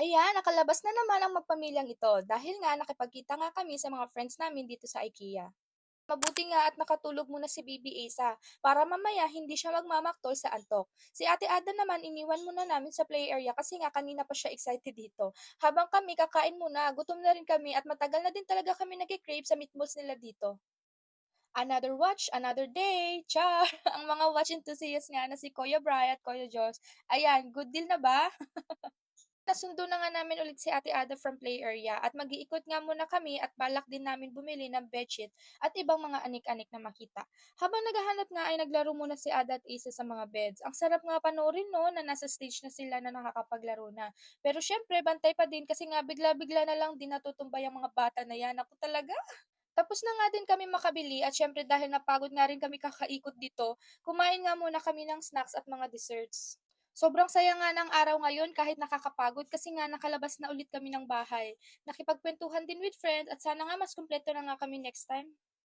Ayan, nakalabas na naman ang magpamilyang ito dahil nga nakipagkita nga kami sa mga friends namin dito sa IKEA. Mabuti nga at nakatulog muna si Bibi Asa para mamaya hindi siya magmamaktol sa antok. Si Ate Ada naman iniwan muna namin sa play area kasi nga kanina pa siya excited dito. Habang kami kakain muna, gutom na rin kami at matagal na din talaga kami nag-crave sa meatballs nila dito. Another watch, another day. Char! Ang mga watch enthusiasts nga na si Kuya Bri at Kuya Josh. Ayan, good deal na ba? Nasundo na nga namin ulit si Ate Ada from play area at mag-iikot nga muna kami at balak din namin bumili ng bedsheet at ibang mga anik-anik na makita. Habang naghahanap nga ay naglaro muna si Ada at Isa sa mga beds. Ang sarap nga panoorin no na nasa stage na sila na nakakapaglaro na. Pero syempre bantay pa din kasi nga bigla-bigla na lang din natutumbay ang mga bata na yan. Ako talaga. Tapos na nga din kami makabili at syempre dahil napagod nga rin kami kakaikot dito, kumain nga muna kami ng snacks at mga desserts. Sobrang saya nga ng araw ngayon kahit nakakapagod kasi nga nakalabas na ulit kami ng bahay. Nakipagkwentuhan din with friends at sana nga mas kumpleto na nga kami next time.